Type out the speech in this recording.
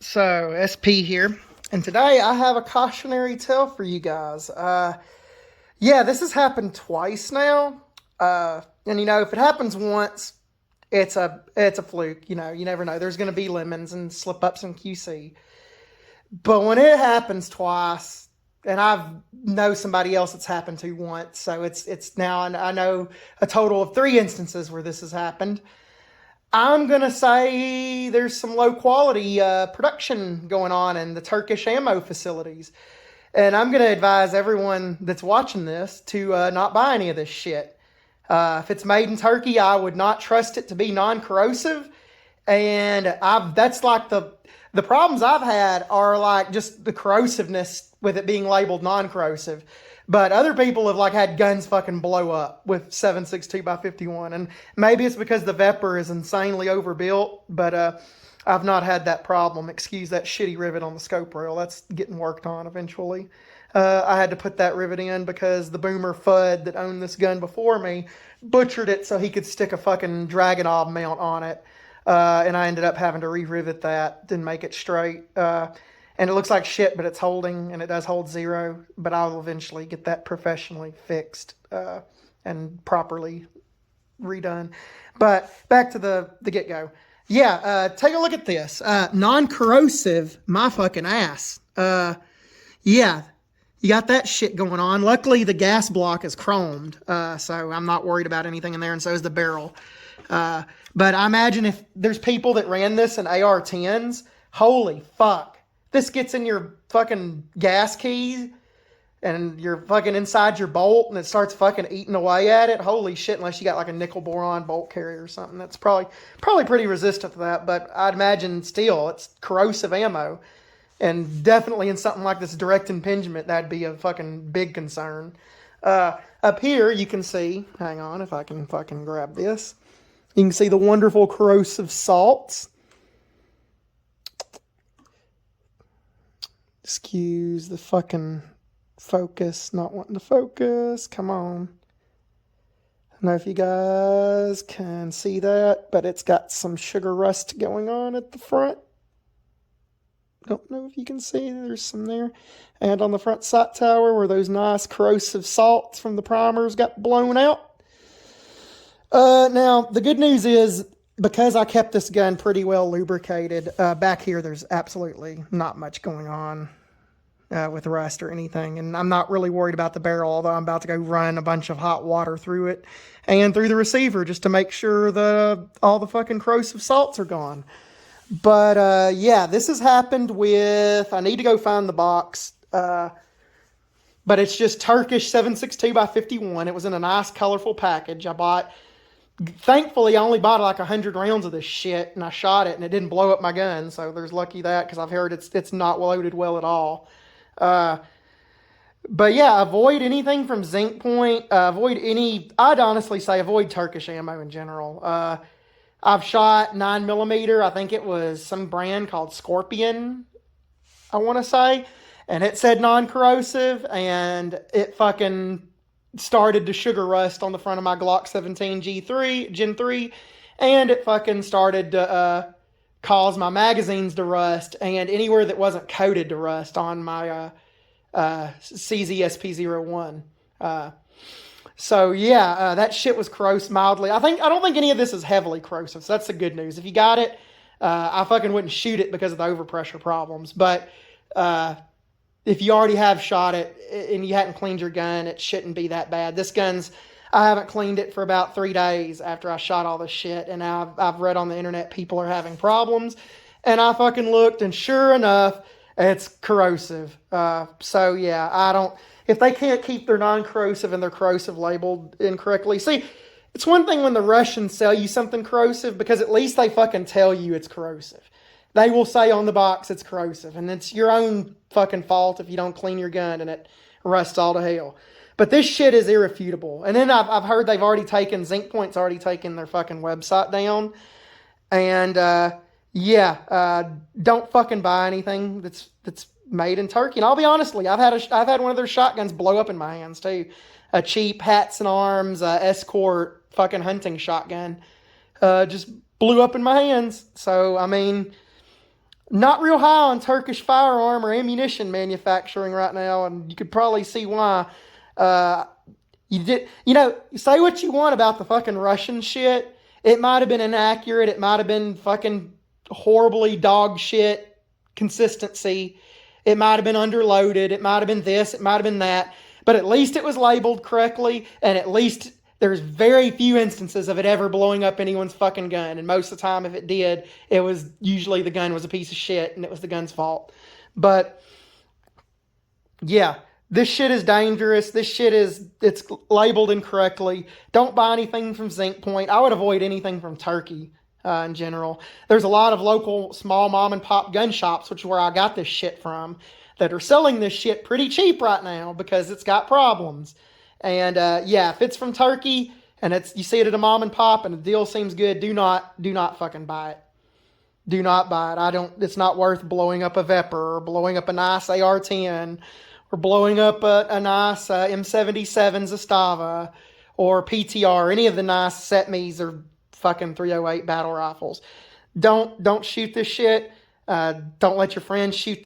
So, SP here, and today I have a cautionary tale for you guys. Yeah, this has happened twice now, and if it happens once, it's a fluke. You never know. There's going to be lemons and slip ups in QC, but when it happens twice, and I know somebody else it's happened to once, so it's now I know a total of three instances where this has happened. I'm going to say there's some low quality production going on in the Turkish ammo facilities. And I'm going to advise everyone that's watching this to not buy any of this shit. If it's made in Turkey, I would not trust it to be non corrosive. And that's like the problems I've had are like just the corrosiveness with it being labeled non corrosive. But other people have like had guns fucking blow up with 7.62 by 51, and maybe it's because the Vepr is insanely overbuilt. But I've not had that problem. Excuse that shitty rivet on the scope rail. That's getting worked on eventually. I had to put that rivet in because the boomer Fudd that owned this gun before me butchered it so he could stick a fucking Dragunov mount on it. And I ended up having to re-rivet that, didn't make it straight. And it looks like shit, but it's holding, and it does hold zero. But I'll eventually get that professionally fixed and properly redone. But back to the get-go. Yeah, take a look at this. Non-corrosive, my fucking ass. Yeah, you got that shit going on. Luckily, the gas block is chromed, so I'm not worried about anything in there, and so is the barrel. But I imagine if there's people that ran this in AR-10s, holy fuck. This gets in your fucking gas keys and you're fucking inside your bolt and it starts fucking eating away at it. Holy shit, unless you got like a nickel boron bolt carrier or something. That's probably pretty resistant to that, but I'd imagine still it's corrosive ammo. And definitely in something like this direct impingement, that'd be a fucking big concern. Up here, you can see, hang on if I can fucking grab this. You can see the wonderful corrosive salts. Excuse the fucking focus, not wanting to focus. Come on. I don't know if you guys can see that, but it's got some sugar rust going on at the front. Don't know if you can see, there's some there. And on the front sight tower where those nice corrosive salts from the primers got blown out. Now, the good news is, because I kept this gun pretty well lubricated, back here there's absolutely not much going on with rust or anything. And I'm not really worried about the barrel, although I'm about to go run a bunch of hot water through it and through the receiver just to make sure all the fucking corrosive salts are gone. But yeah, this has happened with, I need to go find the box, but it's just Turkish 7.62 by 51. It was in a nice colorful package. Thankfully, I only bought like 100 rounds of this shit, and I shot it, and it didn't blow up my gun, so there's lucky that, because I've heard it's not loaded well at all. But yeah, avoid anything from Zinc Point. I'd honestly say avoid Turkish ammo in general. I've shot 9mm. I think it was some brand called Scorpion, I want to say, and it said non-corrosive, and it fucking started to sugar rust on the front of my Glock 17 G3, Gen 3, and it fucking started to cause my magazines to rust, and anywhere that wasn't coated to rust on my CZSP-01. So yeah, that shit was corrosive mildly. I don't think any of this is heavily corrosive, so that's the good news. If you got it, I fucking wouldn't shoot it because of the overpressure problems, but if you already have shot it and you hadn't cleaned your gun, it shouldn't be that bad. I haven't cleaned it for about 3 days after I shot all this shit, and I've read on the internet people are having problems, and I fucking looked, and sure enough, it's corrosive. So yeah, if they can't keep their non-corrosive and their corrosive labeled incorrectly. See, it's one thing when the Russians sell you something corrosive, because at least they fucking tell you it's corrosive. They will say on the box it's corrosive, and it's your own fucking fault if you don't clean your gun and it rusts all to hell. But this shit is irrefutable. And then I've heard Zinc Point's already taken their fucking website down. And don't fucking buy anything that's made in Turkey. And I'll be honestly, I've had one of their shotguns blow up in my hands too. A cheap Hats and Arms Escort fucking hunting shotgun just blew up in my hands. So I mean, not real high on Turkish firearm or ammunition manufacturing right now, and you could probably see why. Uh, say what you want about the fucking Russian shit. It might have been inaccurate. It might have been fucking horribly dog shit consistency. It might have been underloaded. It might have been this. It might have been that. But at least it was labeled correctly, and at least there's very few instances of it ever blowing up anyone's fucking gun. And most of the time, if it did, it was usually the gun was a piece of shit, and it was the gun's fault. But yeah, this shit is dangerous. It's labeled incorrectly. Don't buy anything from Zinc Point. I would avoid anything from Turkey in general. There's a lot of local small mom and pop gun shops, which is where I got this shit from, that are selling this shit pretty cheap right now because it's got problems. And yeah, if it's from Turkey and you see it at a mom and pop and the deal seems good, do not fucking buy it. Do not buy it. It's not worth blowing up a Vepr or blowing up a nice AR-10 or blowing up a nice M77 Zastava or PTR, any of the nice Setmes or fucking 308 battle rifles. Don't shoot this shit. Don't let your friends shoot